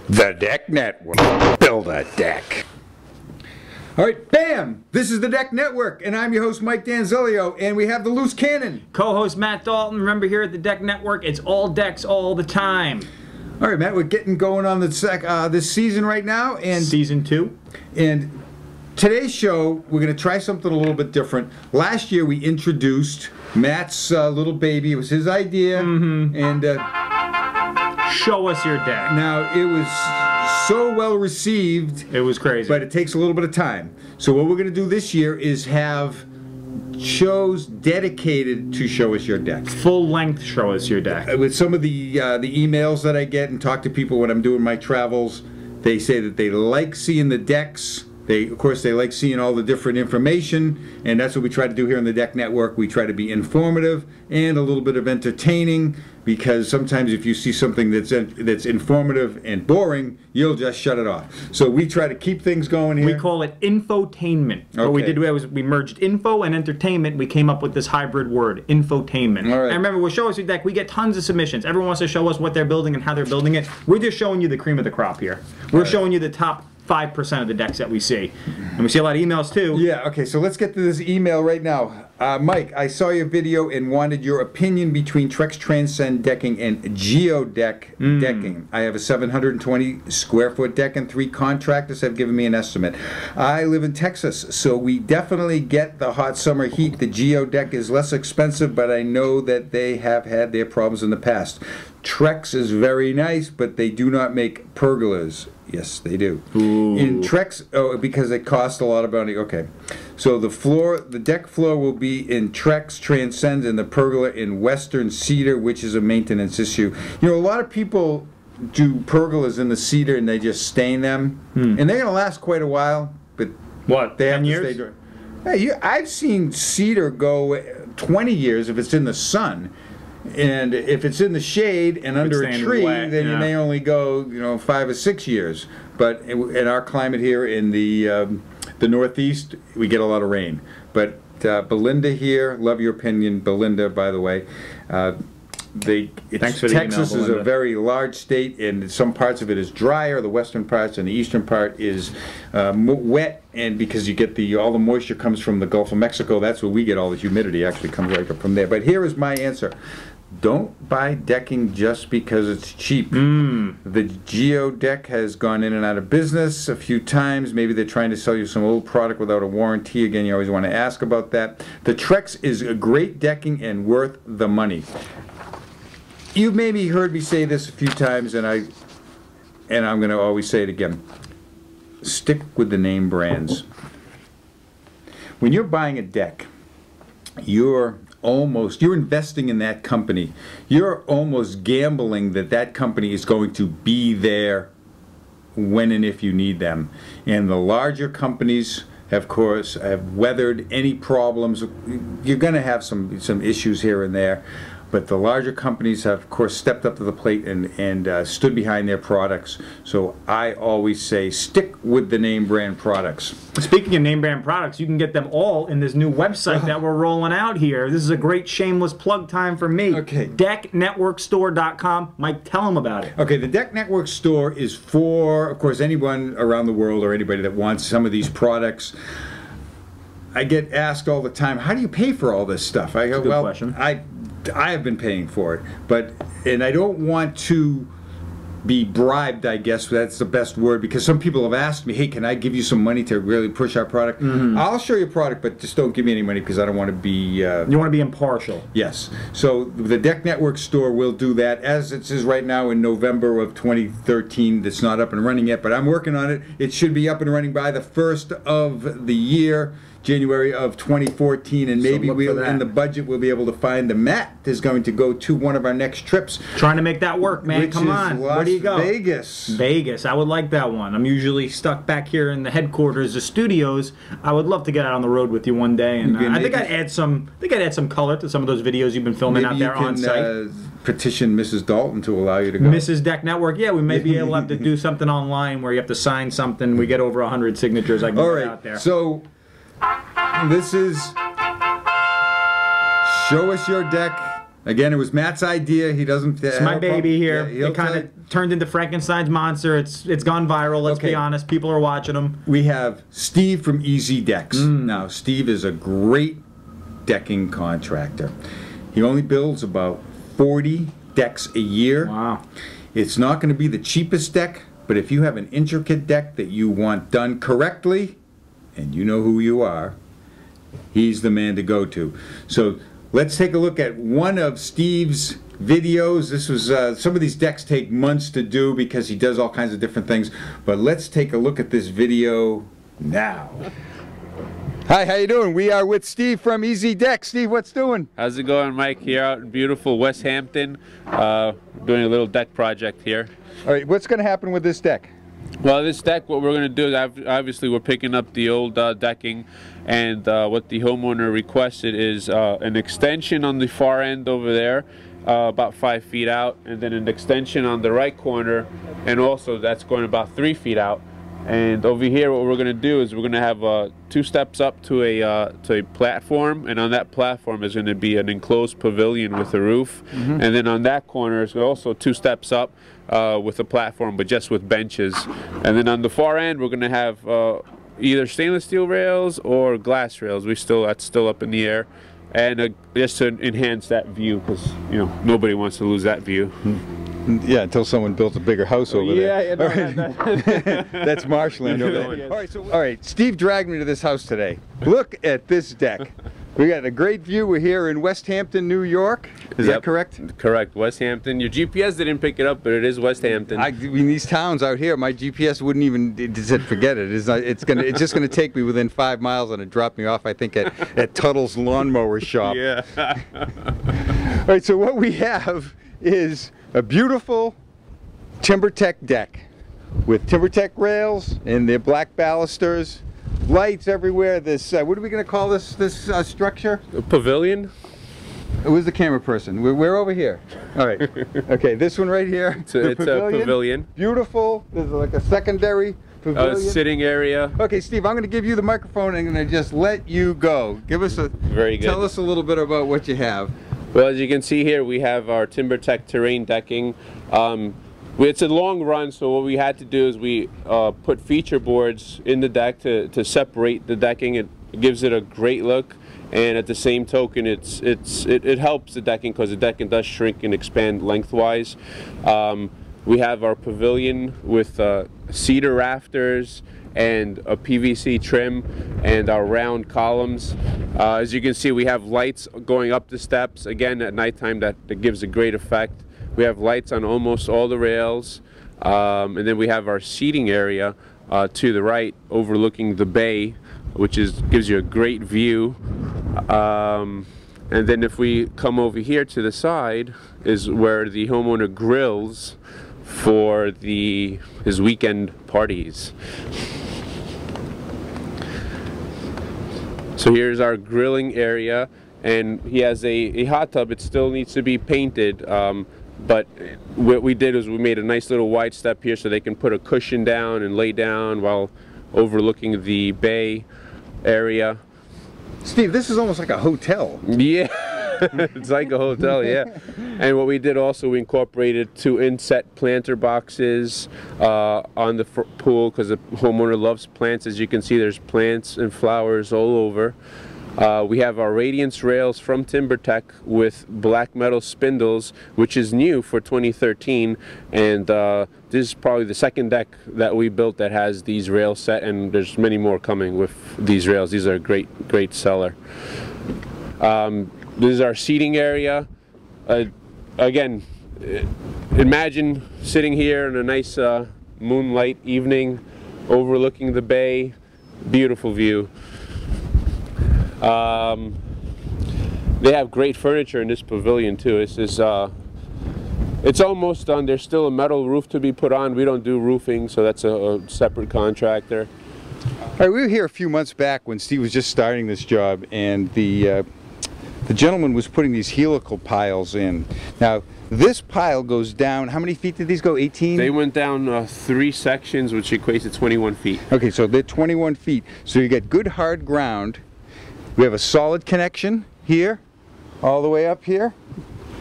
The Deck Network. Build a deck. All right, bam! This is the Deck Network, and I'm your host, Mike Danzilio, and we have the loose cannon. Co-host Matt Dalton. Remember, here at the Deck Network, it's all decks all the time. All right, Matt, we're getting going on this season right now, and Season 2. And today's show, we're going to try something a little bit different. Last year, we introduced Matt's little baby. It was his idea, and Show us your deck. now it was so well received. It was crazy. But it takes a little bit of time. So what we're going to do this year is have shows dedicated to Show Us Your Deck. Full length show us your deck. With some of the emails that I get and talk to people when I'm doing my travels, they say that they like seeing the decks. Of course, they like seeing all the different information, and that's what we try to do here on the Deck Network. We try to be informative and a little bit of entertaining, because sometimes if you see something that's informative and boring, you'll just shut it off. So we try to keep things going here. We call it infotainment. Okay. What we did was we merged info and entertainment. We came up with this hybrid word, infotainment. All right. And remember, with Show Us Your Deck, we get tons of submissions. Everyone wants to show us what they're building and how they're building it. We're just showing you the cream of the crop here. We're showing you the top 5% of the decks that we see. And we see a lot of emails too. Yeah, okay, so let's get to this email right now. Mike, I saw your video and wanted your opinion between Trex Transcend decking and Geodeck decking. I have a 720 square foot deck, and 3 contractors have given me an estimate. I live in Texas, so we definitely get the hot summer heat. The Geodeck is less expensive, but I know that they have had their problems in the past. Trex is very nice, but they do not make pergolas. Yes, they do. Ooh. In Trex, because it costs a lot of money. Okay, so the deck floor will be in Trex Transcend, and the pergola in Western Cedar, which is a maintenance issue. You know, a lot of people do pergolas in the cedar and they just stain them, and they're gonna last quite a while. But What? they have 10 to years? stay dry. Hey, I've seen cedar go 20 years if it's in the sun. And if it's in the shade and under a tree, then you may only go, 5 or 6 years. But in our climate here in the Northeast, we get a lot of rain. But Belinda here, love your opinion, Belinda, by the way. Thanks for the Texas email, is a very large state, and some parts of it is drier. The western parts and the eastern part is wet, and because you get all the moisture comes from the Gulf of Mexico, that's where we get all the humidity. Actually, comes right up from there. But here is my answer. Don't buy decking just because it's cheap. The Geodeck has gone in and out of business a few times. Maybe they're trying to sell you some old product without a warranty. Again, you always want to ask about that. The Trex is a great decking and worth the money. You've maybe heard me say this a few times, and I'm going to always say it again. Stick with the name brands. When you're buying a deck, you're investing in that company. You're almost gambling that company is going to be there when and if you need them. And the larger companies, of course, have weathered any problems. You're going to have some issues here and there. But the larger companies have, of course, stepped up to the plate and stood behind their products. So I always say, stick with the name brand products. Speaking of name brand products, you can get them all in this new website that we're rolling out here. This is a great shameless plug time for me. Okay. DeckNetworkStore.com. Mike, tell them about it. Okay, the Deck Network Store is for, of course, anyone around the world or anybody that wants some of these products. I get asked all the time, how do you pay for all this stuff? I go, well, question. I have been paying for it, and I don't want to be bribed, I guess that's the best word, because some people have asked me, hey, can I give you some money to really push our product? I'll show you a product, but just don't give me any money, because I don't want to be... You want to be impartial. Yes. So the Deck Network Store will do that. As it is right now in November of 2013, it's not up and running yet, but I'm working on it. It should be up and running by the 1st of the year. January of 2014, and maybe in the budget we'll be able to find Matt is going to go to one of our next trips. Trying to make that work, man. Come on. Where do you go? Vegas. Vegas. I would like that one. I'm usually stuck back here in the headquarters, the studios. I would love to get out on the road with you one day, and I think I'd add some color to some of those videos you've been filming out there on site. Petition Mrs. Dalton to allow you to go. Mrs. Deck Network, yeah, we may be able to have to do something online where you have to sign something. We get over 100 signatures. I can get out there. So this is Show Us Your Deck Again, it was Matt's idea. He doesn't. It's my baby here. Yeah, it kind of turned into Frankenstein's monster. It's gone viral. Let's be honest. People are watching them. We have Steve from Easy Decks. Now, Steve is a great decking contractor. He only builds about 40 decks a year. Wow. It's not going to be the cheapest deck, but if you have an intricate deck that you want done correctly, and you know who you are, he's the man to go to. So let's take a look at one of Steve's videos. This was some of these decks take months to do because he does all kinds of different things, but let's take a look at this video now. Hi, how you doing? We are with Steve from Easy Decks. Steve, what's doing? How's it going, Mike? Here out in beautiful West Hampton, doing a little deck project here. All right, what's going to happen with this deck? Well, this deck, what we're going to do is obviously we're picking up the old decking, and what the homeowner requested is an extension on the far end over there, about 5 feet out, and then an extension on the right corner, and also that's going about 3 feet out. And over here, what we're going to do is we're going to have 2 steps up to a platform, and on that platform is going to be an enclosed pavilion with a roof. And then on that corner is also 2 steps up with a platform, but just with benches. And then on the far end, we're going to have either stainless steel rails or glass rails. That's still up in the air, and just to enhance that view, because nobody wants to lose that view. Yeah, until someone builds a bigger house over there. Yeah, that's marshland over there. All right, Steve dragged me to this house today. Look at this deck. We got a great view. We're here in West Hampton, New York. Is that correct? Correct, West Hampton. Your GPS didn't pick it up, but it is West Hampton. In these towns out here, my GPS wouldn't even. It said forget it. It's just gonna take me within 5 miles and it dropped me off. I think at Tuttle's lawnmower shop. Yeah. All right. So what we have is a beautiful TimberTech deck with TimberTech rails and their black balusters, lights everywhere. This what are we going to call this structure? A pavilion. Who's the camera person? We're over here. All right. Okay, this one right here. It's a pavilion. Beautiful. There's like a secondary pavilion. Sitting area. Okay, Steve, I'm going to give you the microphone and I'm going to just let you go. Tell us a little bit about what you have. Well, as you can see here, we have our TimberTech terrain decking. It's a long run, so what we had to do is we put feature boards in the deck to separate the decking. It gives it a great look, and at the same token, it helps the decking because the decking does shrink and expand lengthwise. We have our pavilion with cedar rafters and a PVC trim and our round columns. As you can see, we have lights going up the steps. Again, at nighttime, that gives a great effect. We have lights on almost all the rails, and then we have our seating area to the right overlooking the bay, which gives you a great view. And then if we come over here to the side is where the homeowner grills for his weekend parties. So here's our grilling area, and he has a hot tub. It still needs to be painted, but what we did is we made a nice little wide step here so they can put a cushion down and lay down while overlooking the bay area. Steve, this is almost like a hotel. Yeah. It's like a hotel, yeah. And what we did also, we incorporated 2 inset planter boxes on the pool because the homeowner loves plants. As you can see, there's plants and flowers all over. We have our radiance rails from TimberTech with black metal spindles, which is new for 2013, and this is probably the second deck that we built that has these rails set, and there's many more coming with these rails. These are a great seller. This is our seating area. Again, imagine sitting here in a nice moonlight evening overlooking the bay. Beautiful view. They have great furniture in this pavilion too. It's almost done. There's still a metal roof to be put on. We don't do roofing, so that's a separate contractor. All right, we were here a few months back when Steve was just starting this job, and the gentleman was putting these helical piles in. Now, this pile goes down, how many feet did these go, 18? They went down 3 sections, which equates to 21 feet. Okay, so they're 21 feet. So you get good hard ground. We have a solid connection here, all the way up here.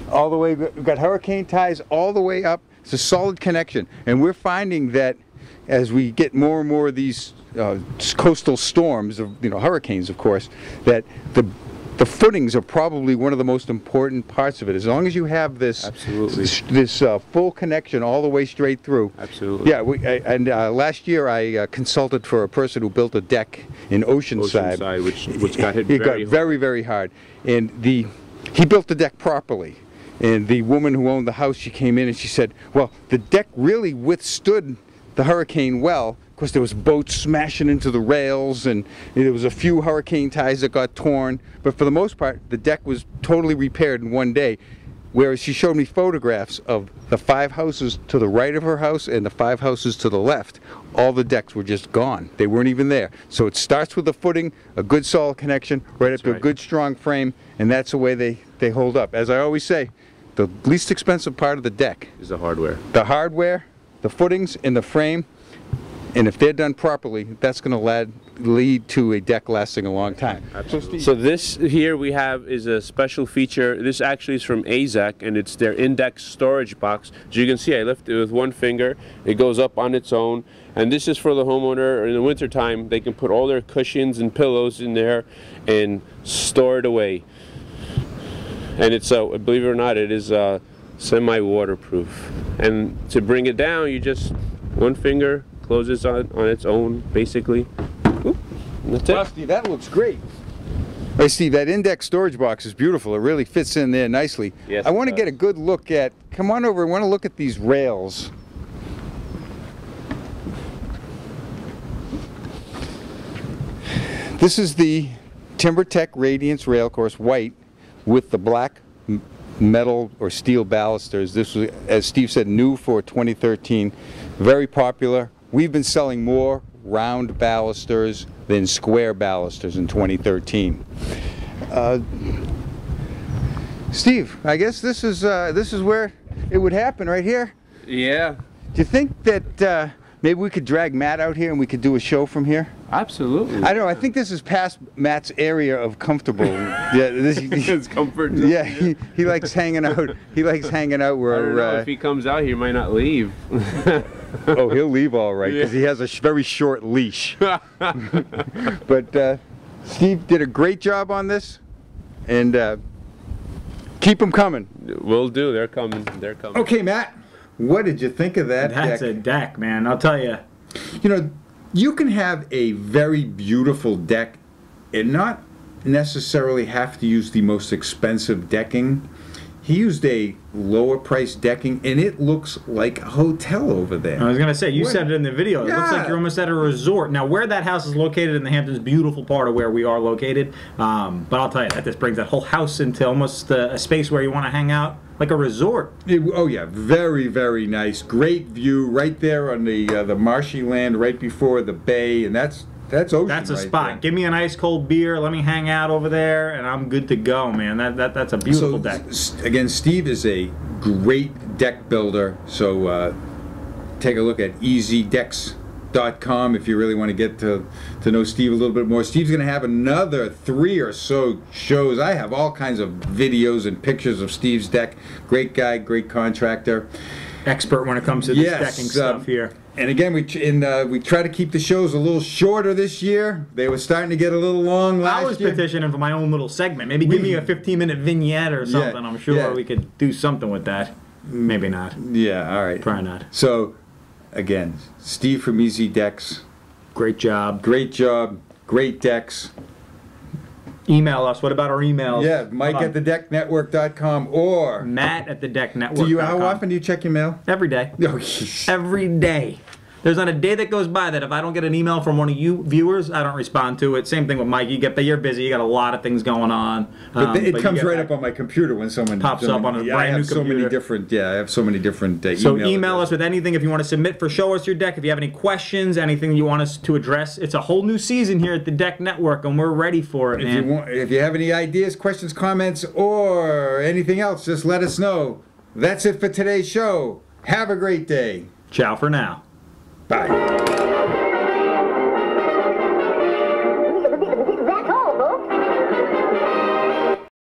all the way. We've got hurricane ties all the way up. It's a solid connection, and we're finding that as we get more and more of these coastal storms, of hurricanes, of course, that the footings are probably one of the most important parts of it. As long as you have this full connection all the way straight through. Absolutely. Yeah, last year I consulted for a person who built a deck in Oceanside, which got hit very hard. And he built the deck properly. And the woman who owned the house, she came in and she said, well, the deck really withstood the hurricane well. Of course, there was boats smashing into the rails, and there was a few hurricane ties that got torn. But for the most part, the deck was totally repaired in one day. Whereas she showed me photographs of the 5 houses to the right of her house and the 5 houses to the left. All the decks were just gone. They weren't even there. So it starts with the footing, a good solid connection, right up to a good strong frame, and that's the way they hold up. As I always say, the least expensive part of the deck is the hardware. The hardware, the footings, and the frame. And if they're done properly, that's going to lead to a deck lasting a long time. Absolutely. So this here we have is a special feature. This actually is from AZEC, and it's their index storage box. As you can see, I lift it with one finger. It goes up on its own. And this is for the homeowner. In the wintertime, they can put all their cushions and pillows in there and store it away. And it's, believe it or not, it is semi-waterproof. And to bring it down, you just, one finger, closes on its own, basically. Oop, that's it. Wow, Steve, that looks great. Hey, Steve, that index storage box is beautiful. It really fits in there nicely. Yes, I want to get a good look at, come on over, I want to look at these rails. This is the TimberTech Radiance rail course, white, with the black metal or steel balusters. This was, as Steve said, new for 2013. Very popular. We've been selling more round balusters than square balusters in 2013. Steve, I guess this is where it would happen, right here. Yeah. Do you think that maybe we could drag Matt out here and we could do a show from here? Absolutely. I don't know. I think this is past Matt's area of comfortable. Yeah, his comfort. Yeah, he likes hanging out. He likes hanging out where. I don't know, if he comes out here, he might not leave. Oh, he'll leave all right because he has a very short leash. But Steve did a great job on this, and keep them coming. Will do. They're coming. They're coming. Okay, Matt. What did you think of that deck? That's a deck, man. I'll tell you. You know, you can have a very beautiful deck and not necessarily have to use the most expensive decking. He used a lower price decking and it looks like a hotel over there. I was going to say, you said it in the video. It looks like you're almost at a resort. Now, where that house is located in the Hamptons, beautiful part of where we are located. But I'll tell you, that this brings that whole house into almost a space where you want to hang out. Like a resort. Oh yeah, very, very nice. Great view right there on the marshy land right before the bay, and that's ocean. That's a right spot. there. Give me an ice cold beer, let me hang out over there, and I'm good to go, man. That's a beautiful deck. Again, Steve is a great deck builder, so take a look at easydecks.com if you really want to get to know Steve a little bit more. Steve's going to have another 3 or so shows. I have all kinds of videos and pictures of Steve's deck. Great guy, great contractor. Expert when it comes to this decking stuff here. And again, we try to keep the shows a little shorter this year. They were starting to get a little long last year. I was petitioning for my own little segment. Maybe give me a 15-minute vignette or something. Yeah, I'm sure we could do something with that. Maybe not. Yeah, all right. Probably not. So, again, Steve from Easy Decks. Great job. Great job. Great decks. Email us. What about our emails? Yeah, Mike at thedecknetwork.com or Matt at thedecknetwork.com. How often do you check your mail? Every day. Oh, every day. There's not a day that goes by that if I don't get an email from one of you viewers, I don't respond to it. Same thing with Mike. You're busy. You got a lot of things going on. But it comes right up on my computer when someone pops up on a brand new computer. I have so many different email So email us with anything if you want to submit for Show Us Your Deck. If you have any questions, anything you want us to address. It's a whole new season here at the Deck Network, and we're ready for it, man. If you have any ideas, questions, comments, or anything else, just let us know. That's it for today's show. Have a great day. Ciao for now. Bye.